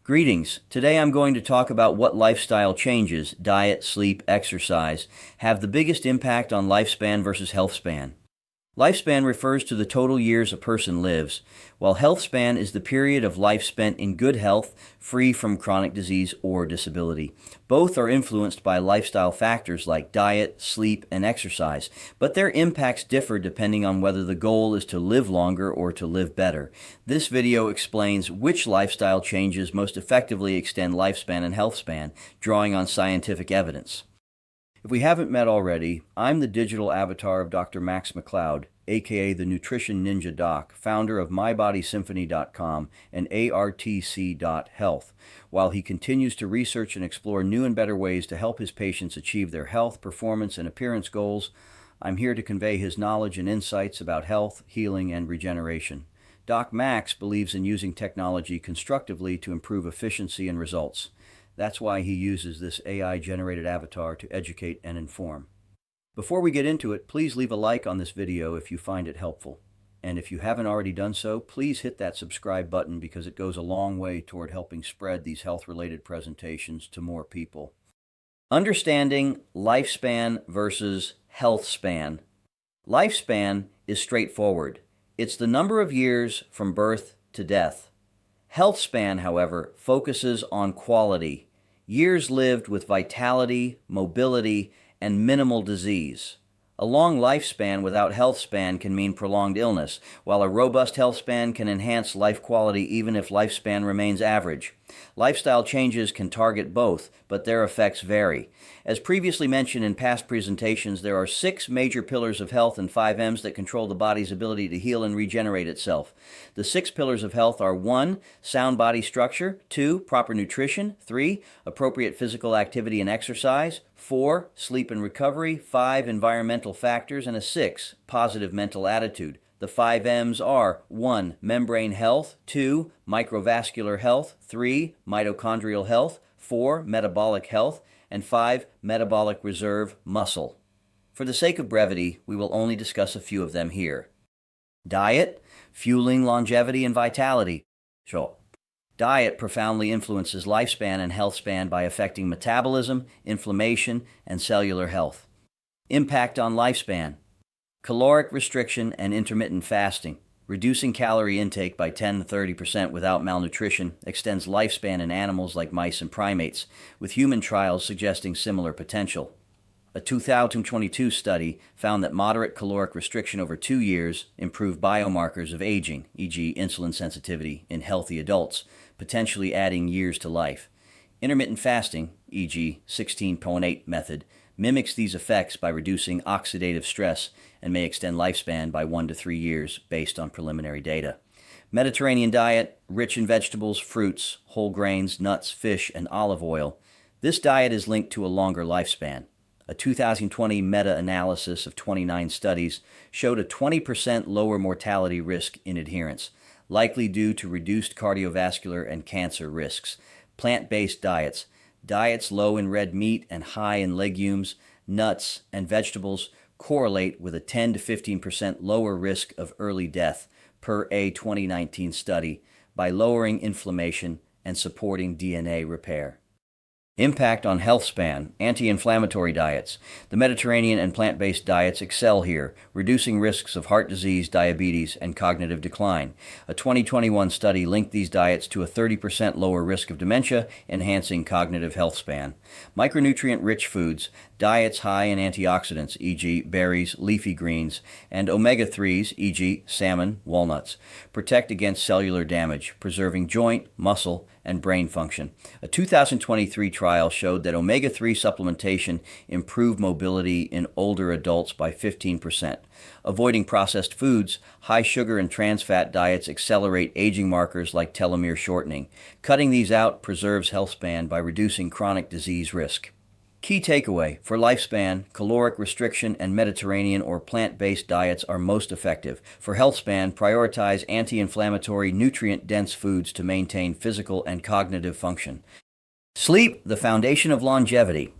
Greetings. Today I'm going to talk about what lifestyle changes, diet, sleep, exercise, have the biggest impact on lifespan versus health span. Lifespan refers to the total years a person lives, while health span is the period of life spent in good health, free from chronic disease or disability. Both are influenced by lifestyle factors like diet, sleep, and exercise, but their impacts differ depending on whether the goal is to live longer or to live better. This video explains which lifestyle changes most effectively extend lifespan and health span, drawing on scientific evidence. If we haven't met already, I'm the digital avatar of Dr. Max McLeod, aka the Nutrition Ninja Doc, founder of MyBodySymphony.com and ARTC.Health. While he continues to research and explore new and better ways to help his patients achieve their health, performance, and appearance goals, I'm here to convey his knowledge and insights about health, healing, and regeneration. Doc Max believes in using technology constructively to improve efficiency and results. That's why he uses this AI-generated avatar to educate and inform. Before we get into it, please leave a like on this video if you find it helpful. And if you haven't already done so, please hit that subscribe button because it goes a long way toward helping spread these health-related presentations to more people. Understanding lifespan versus health span. Lifespan is straightforward. It's the number of years from birth to death. Health span, however, focuses on quality. Years lived with vitality, mobility, and minimal disease. A long lifespan without health span can mean prolonged illness, while a robust health span can enhance life quality even if lifespan remains average. Lifestyle changes can target both, but their effects vary. As previously mentioned in past presentations, there are 6 major pillars of health and 5 M's that control the body's ability to heal and regenerate itself. The 6 pillars of health are 1. Sound body structure, 2. Proper nutrition, 3. Appropriate physical activity and exercise, 4. Sleep and recovery, 5. Environmental factors, and a 6. Positive mental attitude. The 5 M's are 1. Membrane health, 2. Microvascular health, 3. Mitochondrial health, 4. Metabolic health, and 5. Metabolic reserve muscle. For the sake of brevity, we will only discuss a few of them here. Diet, fueling longevity and vitality. Diet profoundly influences lifespan and health span by affecting metabolism, inflammation, and cellular health. Impact on lifespan. Caloric restriction and intermittent fasting. Reducing calorie intake by 10 to 30% without malnutrition extends lifespan in animals like mice and primates, with human trials suggesting similar potential. A 2022 study found that moderate caloric restriction over 2 years improved biomarkers of aging, e.g. insulin sensitivity, in healthy adults, potentially adding years to life. Intermittent fasting, e.g. 16.8 method, mimics these effects by reducing oxidative stress and may extend lifespan by 1 to 3 years based on preliminary data. Mediterranean diet, rich in vegetables, fruits, whole grains, nuts, fish, and olive oil. This diet is linked to a longer lifespan. A 2020 meta-analysis of 29 studies showed a 20% lower mortality risk in adherence, likely due to reduced cardiovascular and cancer risks. Plant-based diets. Diets low in red meat and high in legumes, nuts, and vegetables correlate with a 10 to 15% lower risk of early death per a 2019 study by lowering inflammation and supporting DNA repair. Impact on health span, anti-inflammatory diets. The Mediterranean and plant-based diets excel here, reducing risks of heart disease, diabetes, and cognitive decline. A 2021 study linked these diets to a 30% lower risk of dementia, enhancing cognitive health span. Micronutrient-rich foods, diets high in antioxidants, e.g. berries, leafy greens, and omega-3s, e.g. salmon, walnuts, protect against cellular damage, preserving joint, muscle, and brain function. A 2023 trial showed that omega-3 supplementation improved mobility in older adults by 15%. Avoiding processed foods, high sugar and trans fat diets accelerate aging markers like telomere shortening. Cutting these out preserves health span by reducing chronic disease risk. Key takeaway: for lifespan, caloric restriction and Mediterranean or plant-based diets are most effective. For health span, prioritize anti-inflammatory, nutrient-dense foods to maintain physical and cognitive function. Sleep, the foundation of longevity.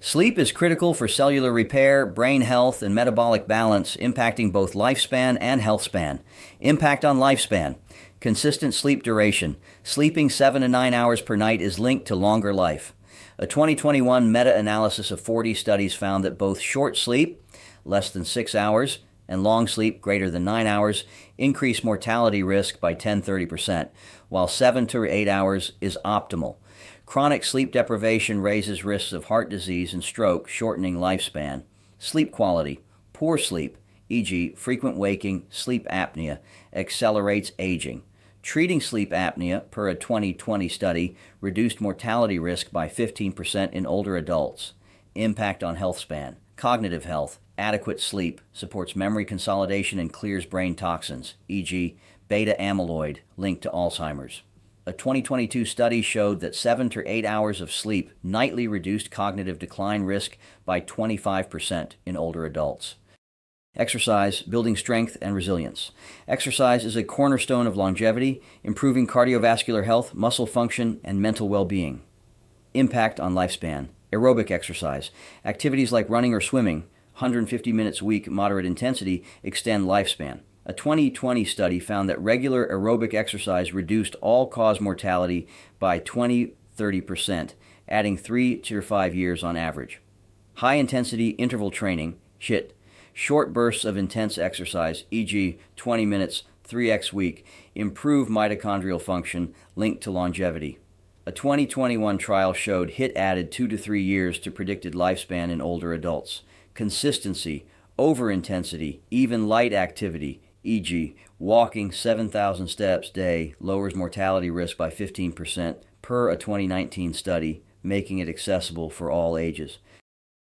Sleep is critical for cellular repair, brain health, and metabolic balance, impacting both lifespan and health span. Impact on lifespan. Consistent sleep duration. Sleeping 7 to 9 hours per night is linked to longer life. A 2021 meta-analysis of 40 studies found that both short sleep, less than 6 hours, and long sleep, greater than 9 hours, increase mortality risk by 10-30%, while 7 to 8 hours is optimal. Chronic sleep deprivation raises risks of heart disease and stroke, shortening lifespan. Sleep quality. Poor sleep, e.g., frequent waking, sleep apnea, accelerates aging. Treating sleep apnea, per a 2020 study, reduced mortality risk by 15% in older adults. Impact on Healthspan. Cognitive health. Adequate sleep supports memory consolidation and clears brain toxins, e.g., beta amyloid, linked to Alzheimer's. A 2022 study showed that 7 to 8 hours of sleep nightly reduced cognitive decline risk by 25% in older adults. Exercise, building strength and resilience. Exercise is a cornerstone of longevity, improving cardiovascular health, muscle function, and mental well-being. Impact on lifespan. Aerobic exercise. Activities like running or swimming, 150 minutes a week, moderate intensity, extend lifespan. A 2020 study found that regular aerobic exercise reduced all-cause mortality by 20-30%, adding 3 to 5 years on average. High-intensity interval training, HIIT. Short bursts of intense exercise, e.g., 20 minutes, 3x week, improve mitochondrial function linked to longevity. A 2021 trial showed HIIT added 2 to 3 years to predicted lifespan in older adults. Consistency, over-intensity, even light activity, e.g., walking 7,000 steps a day, lowers mortality risk by 15% per a 2019 study, making it accessible for all ages.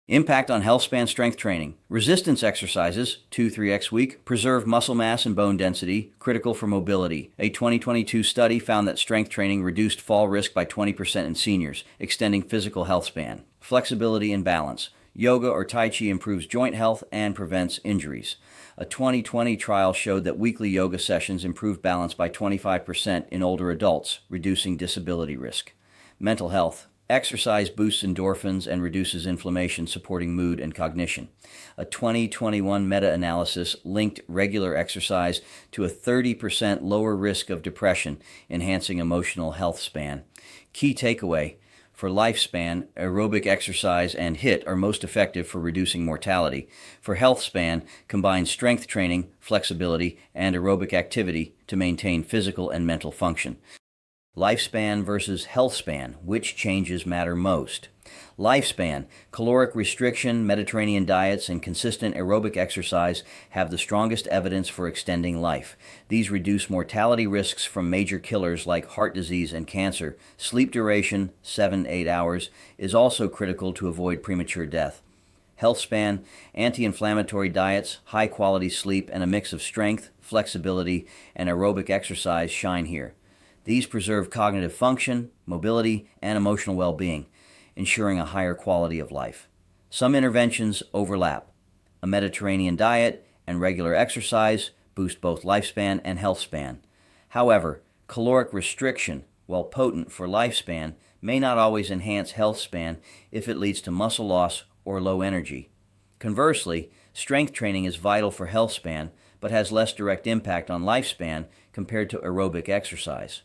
Impact on Healthspan strength training. Resistance exercises, 2-3x week, preserve muscle mass and bone density, critical for mobility. A 2022 study found that strength training reduced fall risk by 20% in seniors, extending physical health span. Flexibility and balance. Yoga or Tai Chi improves joint health and prevents injuries. A 2020 trial showed that weekly yoga sessions improved balance by 25% in older adults, reducing disability risk. Mental health. Exercise boosts endorphins and reduces inflammation, supporting mood and cognition. A 2021 meta-analysis linked regular exercise to a 30% lower risk of depression, enhancing emotional health span. Key takeaway. For lifespan, aerobic exercise and HIIT are most effective for reducing mortality. For health span, combine strength training, flexibility, and aerobic activity to maintain physical and mental function. Lifespan versus health span, which changes matter most? Lifespan, caloric restriction, Mediterranean diets, and consistent aerobic exercise have the strongest evidence for extending life. These reduce mortality risks from major killers like heart disease and cancer. Sleep duration, 7-8 hours, is also critical to avoid premature death. Healthspan, anti-inflammatory diets, high-quality sleep, and a mix of strength, flexibility, and aerobic exercise shine here. These preserve cognitive function, mobility, and emotional well-being, ensuring a higher quality of life. Some interventions overlap. A Mediterranean diet and regular exercise boost both lifespan and health span. However, caloric restriction, while potent for lifespan, may not always enhance health span if it leads to muscle loss or low energy. Conversely, strength training is vital for health span, but has less direct impact on lifespan compared to aerobic exercise.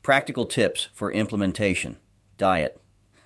Practical tips for implementation. Diet.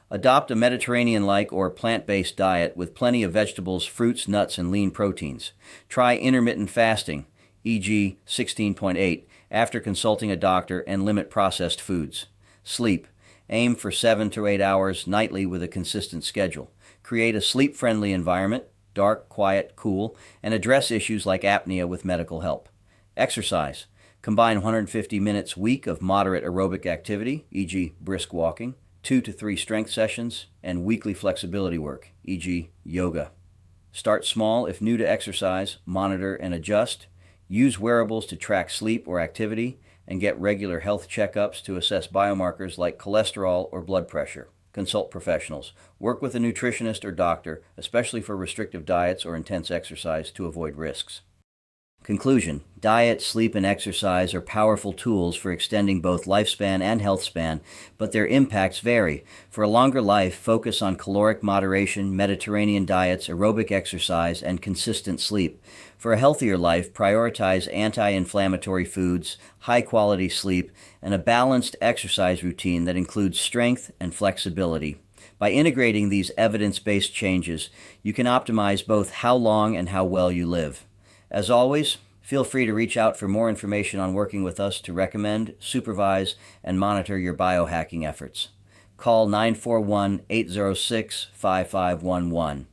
Adopt a Mediterranean-like or plant-based diet with plenty of vegetables, fruits, nuts, and lean proteins. Try intermittent fasting, e.g. 16.8, after consulting a doctor, and limit processed foods. Sleep. Aim for 7 to 8 hours nightly with a consistent schedule. Create a sleep-friendly environment, dark, quiet, cool, and address issues like apnea with medical help. Exercise. Combine 150 minutes a week of moderate aerobic activity, e.g. brisk walking, 2 to 3 strength sessions, and weekly flexibility work, e.g. yoga. Start small if new to exercise, monitor and adjust. Use wearables to track sleep or activity, and get regular health checkups to assess biomarkers like cholesterol or blood pressure. Consult professionals. Work with a nutritionist or doctor, especially for restrictive diets or intense exercise, to avoid risks. Conclusion: diet, sleep, and exercise are powerful tools for extending both lifespan and health span, but their impacts vary. For a longer life, focus on caloric moderation, Mediterranean diets, aerobic exercise, and consistent sleep. For a healthier life, prioritize anti-inflammatory foods, high-quality sleep, and a balanced exercise routine that includes strength and flexibility. By integrating these evidence-based changes, you can optimize both how long and how well you live. As always, feel free to reach out for more information on working with us to recommend, supervise, and monitor your biohacking efforts. Call 941-806-5511.